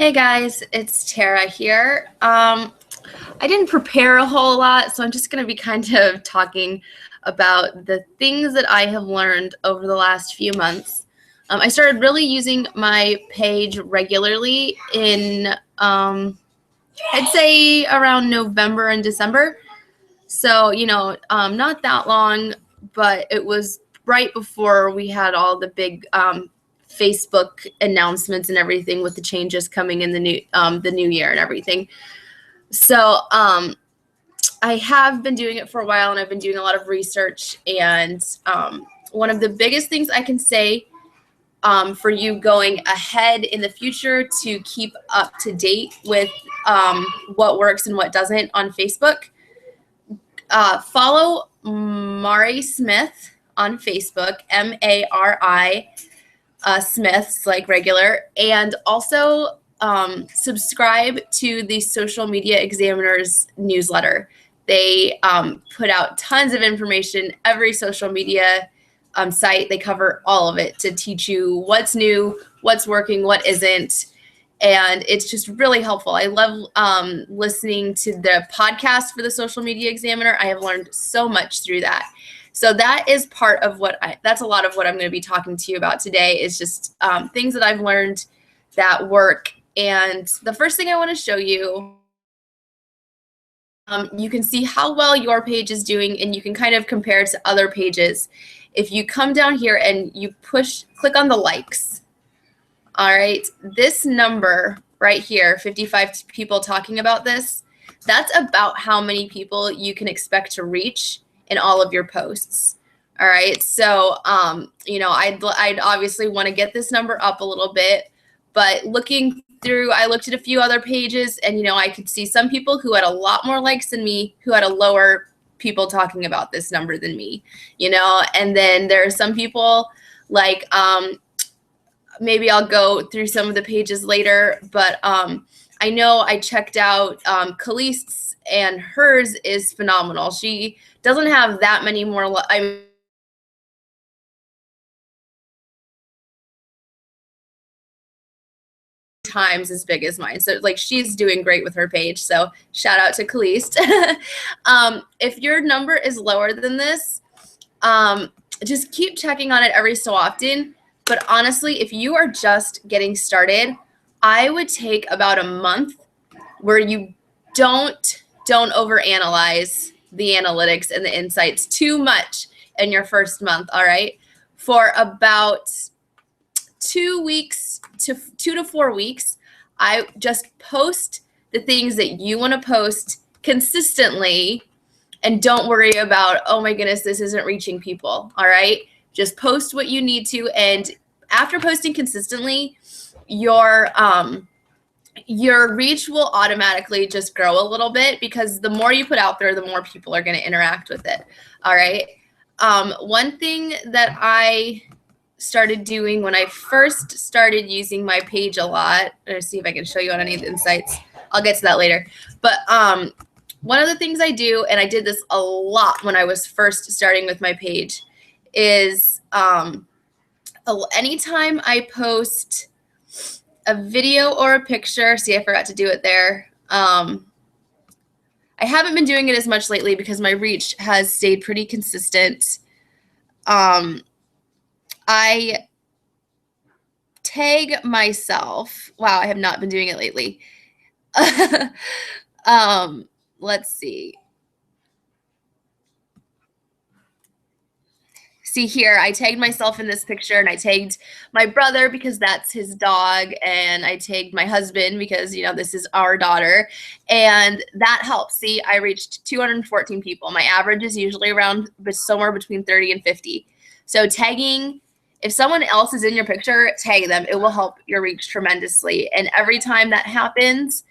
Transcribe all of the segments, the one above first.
Hey guys, it's Tara here. I didn't prepare a whole lot, so I'm just going to be kind of talking about the things that I have learned over the last few months. I started really using my page regularly in, I'd say around November and December. So, not that long, but it was right before we had all the big Facebook announcements and everything with the changes coming in the new year and everything. So I have been doing it for a while, and I've been doing a lot of research. And one of the biggest things I can say for you going ahead in the future to keep up to date with what works and what doesn't on Facebook, follow Mari Smith on Facebook, Mari. Smiths, like regular, and also subscribe to the Social Media Examiner's newsletter. They put out tons of information every social media site. They cover all of it to teach you what's new, what's working, what isn't. And it's just really helpful. I love listening to the podcast for the Social Media Examiner. I have learned so much through that. So that is part of that's a lot of what I'm going to be talking to you about today, is just things that I've learned that work. And the first thing I want to show you, you can see how well your page is doing, and you can kind of compare it to other pages. If you come down here and you click on the likes, all right, this number right here, 55 people talking about this, that's about how many people you can expect to reach in all of your posts. All right, so I'd obviously want to get this number up a little bit, but looking through, I looked at a few other pages, and I could see some people who had a lot more likes than me, who had a lower people talking about this number than me, and then there are some people like maybe I'll go through some of the pages later, but I know I checked out Khalees's, and hers is phenomenal. She doesn't have that many more. Times as big as mine. So like, she's doing great with her page. So shout out to Khalees. If your number is lower than this, just keep checking on it every so often. But honestly, if you are just getting started, I would take about a month where you don't overanalyze the analytics and the insights too much in your first month. All right, for about 2 weeks to 2 to 4 weeks, I just post the things that you want to post consistently, and don't worry about, oh my goodness, this isn't reaching people. All right, just post what you need to, and after posting consistently, your reach will automatically just grow a little bit, because the more you put out there, the more people are going to interact with it. All right. One thing that I started doing when I first started using my page a lot, let's see if I can show you on any of the insights. I'll get to that later. But one of the things I do, and I did this a lot when I was first starting with my page, is anytime I post a video or a picture, see, I forgot to do it there. I haven't been doing it as much lately because my reach has stayed pretty consistent. I tag myself. Wow, I have not been doing it lately. Let's see. See here, I tagged myself in this picture, and I tagged my brother because that's his dog, and I tagged my husband because, this is our daughter, and that helps. See, I reached 214 people. My average is usually around somewhere between 30 and 50. So tagging, if someone else is in your picture, tag them. It will help your reach tremendously. And every time that happens,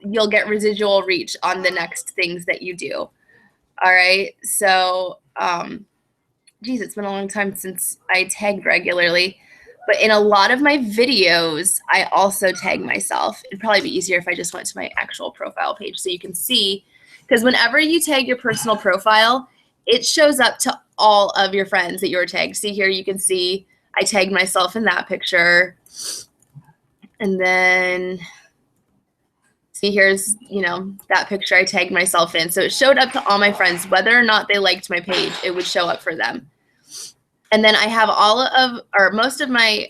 you'll get residual reach on the next things that you do. All right, so geez, it's been a long time since I tagged regularly, but in a lot of my videos, I also tag myself. It'd probably be easier if I just went to my actual profile page so you can see, because whenever you tag your personal profile, it shows up to all of your friends that you were tagged. See here, you can see I tagged myself in that picture. And then see, here's, you know, that picture I tagged myself in. So it showed up to all my friends, whether or not they liked my page, it would show up for them. And then I have all of, or most of my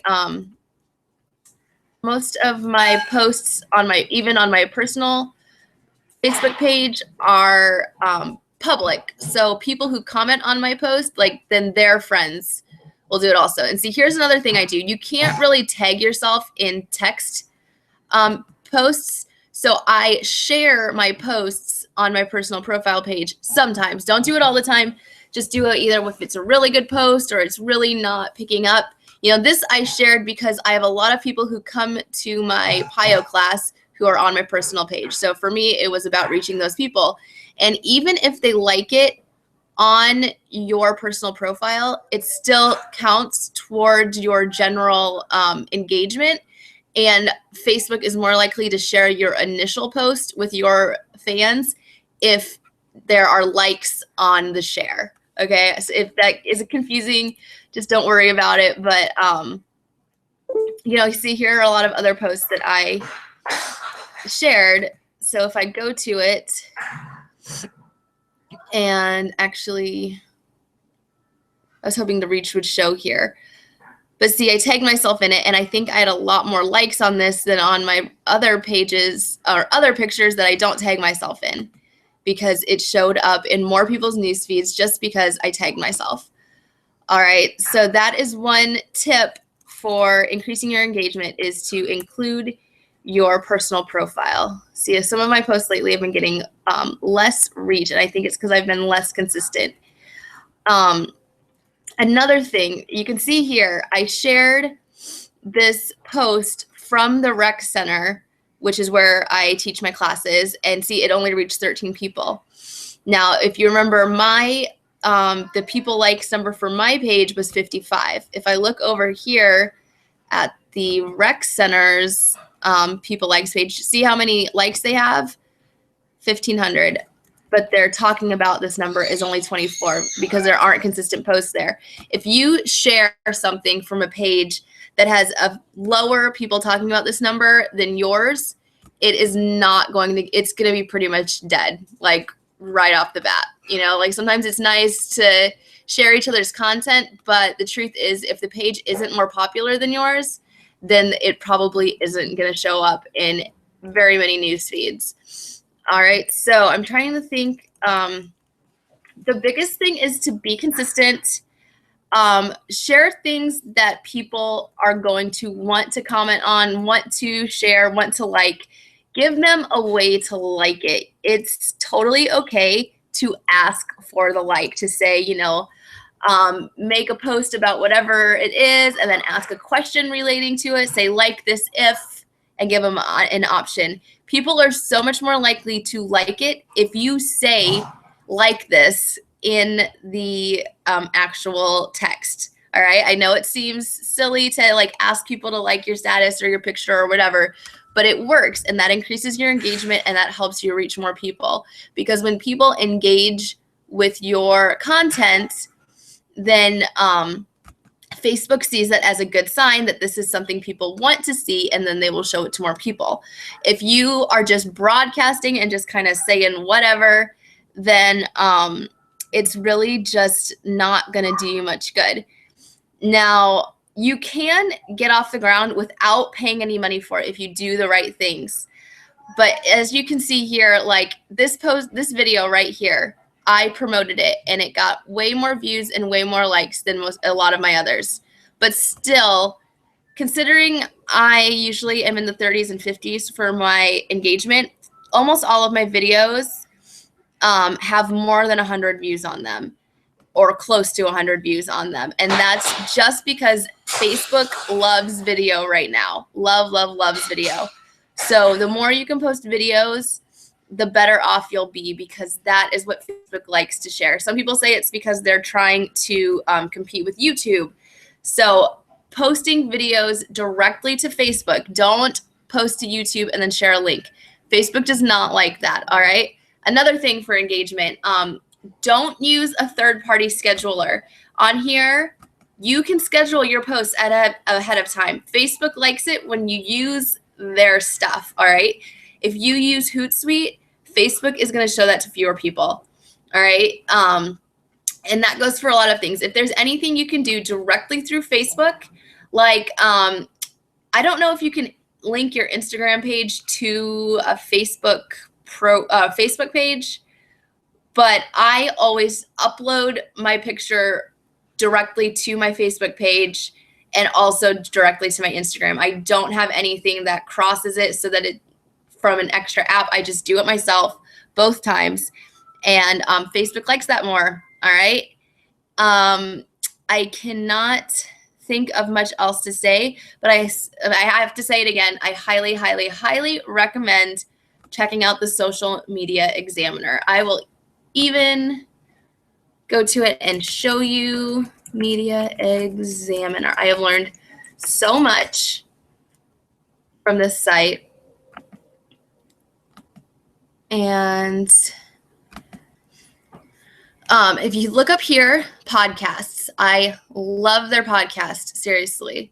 posts on my, even on my personal Facebook page are public. So people who comment on my post, like, then their friends will do it also. And see, here's another thing I do. You can't really tag yourself in text posts. So I share my posts on my personal profile page sometimes. Don't do it all the time. Just do it either if it's a really good post or it's really not picking up. You know, this I shared because I have a lot of people who come to my PIO class who are on my personal page. So for me, it was about reaching those people. And even if they like it on your personal profile, it still counts towards your general engagement. And Facebook is more likely to share your initial post with your fans if there are likes on the share. Okay, so if that is confusing, just don't worry about it. But you know, you see here are a lot of other posts that I shared. So if I go to it, and actually, I was hoping the reach would show here. But see, I tagged myself in it, and I think I had a lot more likes on this than on my other pages or other pictures that I don't tag myself in, because it showed up in more people's news feeds just because I tagged myself. All right, so that is one tip for increasing your engagement, is to include your personal profile. See, some of my posts lately have been getting less reach, and I think it's because I've been less consistent. Another thing, you can see here, I shared this post from the rec center, which is where I teach my classes, and see, it only reached 13 people. Now, if you remember, my the people likes number for my page was 55. If I look over here at the rec center's people likes page, see how many likes they have? 1,500. But they're talking about this number is only 24 because there aren't consistent posts there. If you share something from a page that has a lower people talking about this number than yours, it is not going to, it's going to be pretty much dead, like right off the bat. You know, like sometimes it's nice to share each other's content, but the truth is if the page isn't more popular than yours, then it probably isn't going to show up in very many news feeds. All right, so I'm trying to think. The biggest thing is to be consistent. Share things that people are going to want to comment on, want to share, want to like. Give them a way to like it. It's totally okay to ask for the like, to say, you know, make a post about whatever it is and then ask a question relating to it. Say, like this if, and give them an option. People are so much more likely to like it if you say like this in the actual text. All right. I know it seems silly to like ask people to like your status or your picture or whatever, but it works, and that increases your engagement and that helps you reach more people. Because when people engage with your content, then Facebook sees that as a good sign that this is something people want to see, and then they will show it to more people. If you are just broadcasting and just kind of saying whatever, then it's really just not going to do you much good. Now, you can get off the ground without paying any money for it if you do the right things. But as you can see here, like this video right here, I promoted it and it got way more views and way more likes than a lot of my others. But still, considering I usually am in the 30s and 50s for my engagement, almost all of my videos have more than 100 views on them, or close to 100 views on them. And that's just because Facebook loves video right now. Loves video. So the more you can post videos, the better off you'll be, because that is what Facebook likes to share. Some people say it's because they're trying to compete with YouTube. So posting videos directly to Facebook, don't post to YouTube and then share a link. Facebook does not like that, all right? Another thing for engagement, don't use a third-party scheduler. On here, you can schedule your posts ahead of time. Facebook likes it when you use their stuff, all right? If you use Hootsuite, Facebook is going to show that to fewer people, all right? And that goes for a lot of things. If there's anything you can do directly through Facebook, like I don't know if you can link your Instagram page to a Facebook page, but I always upload my picture directly to my Facebook page and also directly to my Instagram. I don't have anything that crosses it so that it from an extra app. I just do it myself both times, and Facebook likes that more. All right. I cannot think of much else to say, but I have to say it again. I highly, highly, highly recommend checking out the Social Media Examiner. I will even go to it and show you Media Examiner. I have learned so much from this site. And if you look up here, podcasts, I love their podcast, seriously.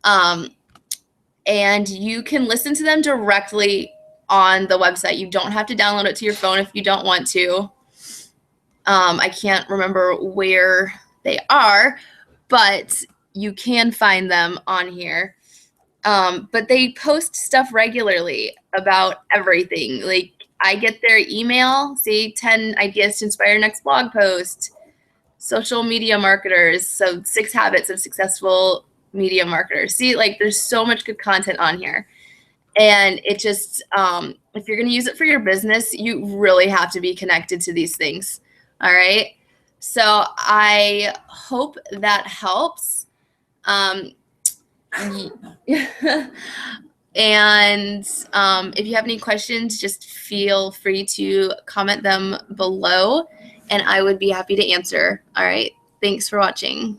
And you can listen to them directly on the website. You don't have to download it to your phone if you don't want to. I can't remember where they are, but you can find them on here. But they post stuff regularly about everything. Like, I get their email, see 10 ideas to inspire your next blog post, social media marketers, so 6 habits of successful media marketers. See, like, there's so much good content on here. And it just, if you're going to use it for your business, you really have to be connected to these things. All right. So I hope that helps. And if you have any questions, just feel free to comment them below, and I would be happy to answer. All right. Thanks for watching.